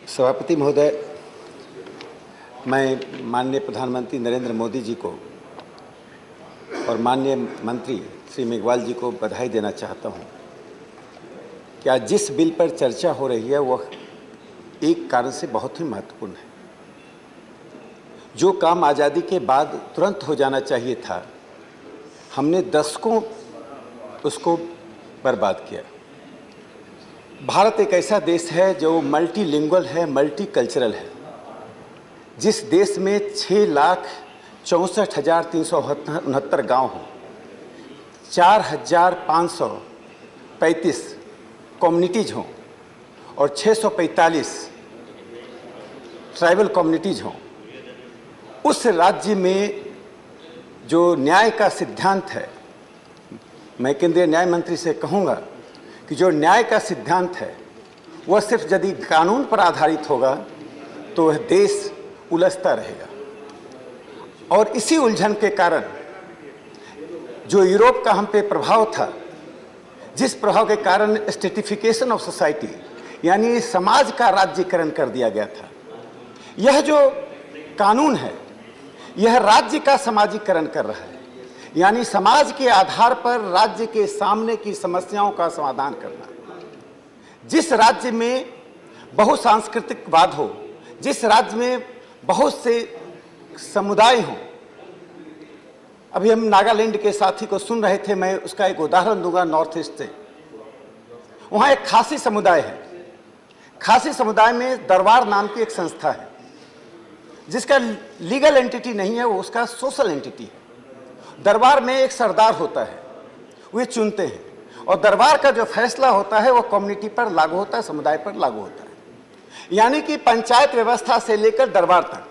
सभापति महोदय, मैं माननीय प्रधानमंत्री नरेंद्र मोदी जी को और माननीय मंत्री श्री मेघवाल जी को बधाई देना चाहता हूं कि आज जिस बिल पर चर्चा हो रही है वह एक कारण से बहुत ही महत्वपूर्ण है। जो काम आज़ादी के बाद तुरंत हो जाना चाहिए था, हमने दशकों उसको बर्बाद किया। भारत एक ऐसा देश है जो मल्टीलिंगुअल है, मल्टीकल्चरल है। जिस देश में 6,64,369 गांव हों, 4,535 कम्युनिटीज़ हों और 645 ट्राइबल कम्युनिटीज़ हों, उस राज्य में जो न्याय का सिद्धांत है, मैं केंद्रीय न्याय मंत्री से कहूँगा कि जो न्याय का सिद्धांत है वह सिर्फ यदि कानून पर आधारित होगा तो वह देश उलझता रहेगा। और इसी उलझन के कारण जो यूरोप का हम पे प्रभाव था, जिस प्रभाव के कारण स्टेटिफिकेशन ऑफ सोसाइटी यानी समाज का राज्यीकरण कर दिया गया था, यह जो कानून है यह राज्य का समाजीकरण कर रहा है, यानी समाज के आधार पर राज्य के सामने की समस्याओं का समाधान करना। जिस राज्य में बहुसांस्कृतिकवाद हो, जिस राज्य में बहुत से समुदाय हों, अभी हम नागालैंड के साथी को सुन रहे थे, मैं उसका एक उदाहरण दूंगा नॉर्थ ईस्ट से। वहाँ एक खासी समुदाय है। खासी समुदाय में दरबार नाम की एक संस्था है जिसका लीगल एंटिटी नहीं है, वो उसका सोशल एंटिटी है। दरबार में एक सरदार होता है, वे चुनते हैं और दरबार का जो फैसला होता है वो कम्युनिटी पर लागू होता है, समुदाय पर लागू होता है। यानी कि पंचायत व्यवस्था से लेकर दरबार तक,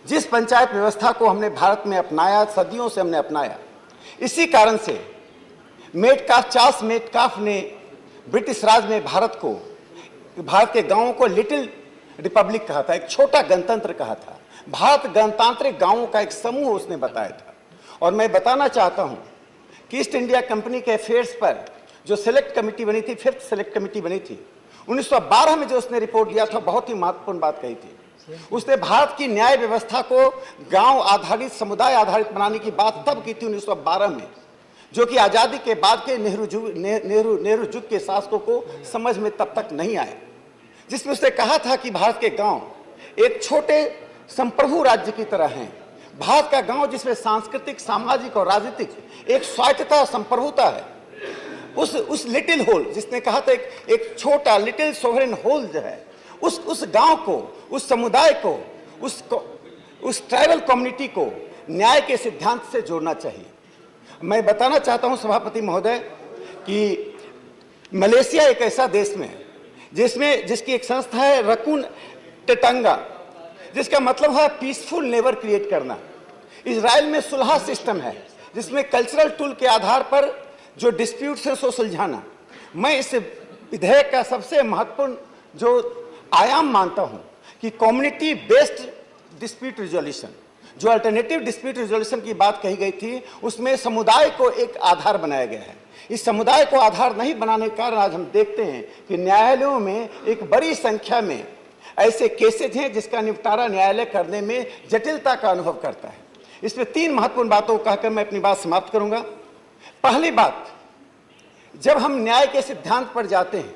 जिस पंचायत व्यवस्था को हमने भारत में अपनाया, सदियों से हमने अपनाया, इसी कारण से चार्ल्स मेटकाफ ने ब्रिटिश राज में भारत के गांवों को लिटिल रिपब्लिक कहा था, एक छोटा गणतंत्र कहा था। भारत गणतांत्रिक गांवों का एक समूह उसने बताया था। और मैं बताना चाहता हूं कि ईस्ट इंडिया कंपनी के अफेयर्स पर जो सेलेक्ट कमेटी बनी थी, 5th सेलेक्ट कमेटी बनी थी, 1912 में जो उसने रिपोर्ट दिया था, बहुत ही महत्वपूर्ण बात कही थी। उसने भारत की न्याय व्यवस्था को गांव आधारित, समुदाय आधारित बनाने की बात तब की थी 1912 में, जो कि आज़ादी के बाद के नेहरू युग के शासकों को समझ में तब तक नहीं आए, जिसमें उसने कहा था कि भारत के गांव एक छोटे संप्रभु राज्य की तरह हैं। भारत का गांव जिसमें सांस्कृतिक, सामाजिक और राजनीतिक एक स्वायत्तता, संप्रभुता है, उस लिटिल होल, जिसने कहा था एक छोटा लिटिल सोवरेन होल जो है, उस गांव को, उस समुदाय को, उस ट्राइबल कम्युनिटी को न्याय के सिद्धांत से जोड़ना चाहिए। मैं बताना चाहता हूं सभापति महोदय कि मलेशिया एक ऐसा देश में जिसकी एक संस्था है रकून टेटंगा, जिसका मतलब है पीसफुल नेबर क्रिएट करना। इजराइल में सुलह सिस्टम है जिसमें कल्चरल टूल के आधार पर जो डिस्प्यूट्स है सो सुलझाना। मैं इस विधेयक का सबसे महत्वपूर्ण जो आयाम मानता हूं कि कम्युनिटी बेस्ड डिस्प्यूट रिजोल्यूशन, जो अल्टरनेटिव डिस्प्यूट रिजोल्यूशन की बात कही गई थी, उसमें समुदाय को एक आधार बनाया गया है। इस समुदाय को आधार नहीं बनाने के कारण आज हम देखते हैं कि न्यायालयों में एक बड़ी संख्या में ऐसे केसेज हैं जिसका निपटारा न्यायालय करने में जटिलता का अनुभव करता है। इसमें 3 महत्वपूर्ण बातों को कहकर मैं अपनी बात समाप्त करूंगा। पहली बात, जब हम न्याय के सिद्धांत पर जाते हैं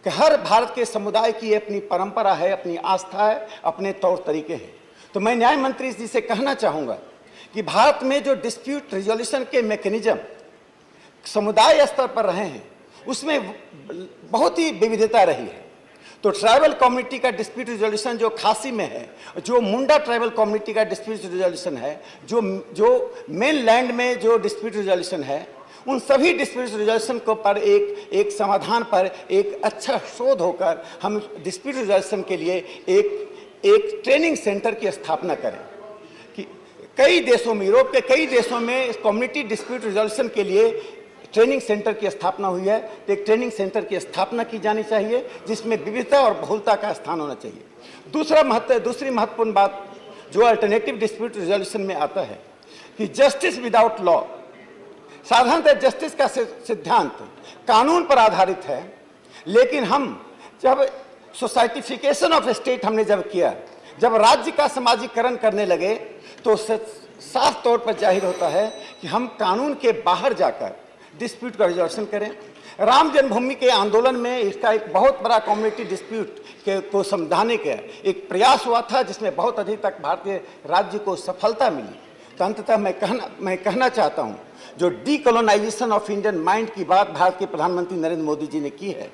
कि हर भारत के समुदाय की अपनी परंपरा है, अपनी आस्था है, अपने तौर तरीके हैं, तो मैं न्याय मंत्री जी से कहना चाहूंगा कि भारत में जो डिस्प्यूट रिजोल्यूशन के मैकेनिज्म समुदाय स्तर पर रहे हैं उसमें बहुत ही विविधता रही है। तो ट्राइबल कम्युनिटी का डिस्प्यूट रिजोल्यूशन जो खासी में है, जो मुंडा ट्राइबल कम्युनिटी का डिस्प्यूट रिजोल्यूशन है, जो मेन लैंड में जो डिस्प्यूट रिजोल्यूशन है, उन सभी डिस्प्यूट रिजोल्यूशन को पर एक समाधान पर एक अच्छा शोध होकर हम डिस्प्यूट रिजोल्यूशन के लिए एक ट्रेनिंग सेंटर की स्थापना करें। कि कई देशों में, यूरोप के कई देशों में कम्युनिटी डिस्प्यूट रिजोल्यूशन के लिए ट्रेनिंग सेंटर की स्थापना हुई है, तो एक ट्रेनिंग सेंटर की स्थापना की जानी चाहिए जिसमें विविधता और बहुलता का स्थान होना चाहिए। दूसरी महत्वपूर्ण बात जो अल्टरनेटिव डिस्प्यूट रिजोल्यूशन में आता है कि जस्टिस विदाउट लॉ, साधारणतः जस्टिस का सिद्धांत कानून पर आधारित है, लेकिन हम जब सोसाइटिफिकेशन ऑफ स्टेट हमने जब किया, जब राज्य का समाजीकरण करने लगे, तो उससे साफ तौर पर जाहिर होता है कि हम कानून के बाहर जाकर डिस्प्यूट का रिजोल्यूशन करें। राम जन्मभूमि के आंदोलन में इसका एक बहुत बड़ा कम्युनिटी डिस्प्यूट को समझाने का एक प्रयास हुआ था, जिसमें बहुत अधिक तक भारतीय राज्य को सफलता मिली। तो अंततः मैं कहना चाहता हूं, जो डीकोलोनाइजेशन ऑफ इंडियन माइंड की बात भारत के प्रधानमंत्री नरेंद्र मोदी जी ने की है,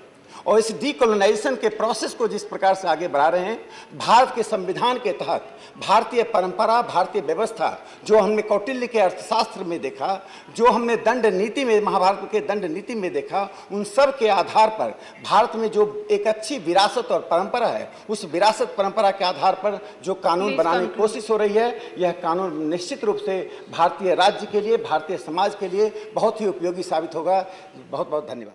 और इस डीकोलोनाइजेशन के प्रोसेस को जिस प्रकार से आगे बढ़ा रहे हैं, भारत के संविधान के तहत भारतीय परंपरा, भारतीय व्यवस्था, जो हमने कौटिल्य के अर्थशास्त्र में देखा, जो हमने दंड नीति में, महाभारत के दंड नीति में देखा, उन सब के आधार पर भारत में जो एक अच्छी विरासत और परंपरा है, उस विरासत परंपरा के आधार पर जो कानून बनाने की कोशिश हो रही है, यह कानून निश्चित रूप से भारतीय राज्य के लिए, भारतीय समाज के लिए बहुत ही उपयोगी साबित होगा। बहुत बहुत धन्यवाद।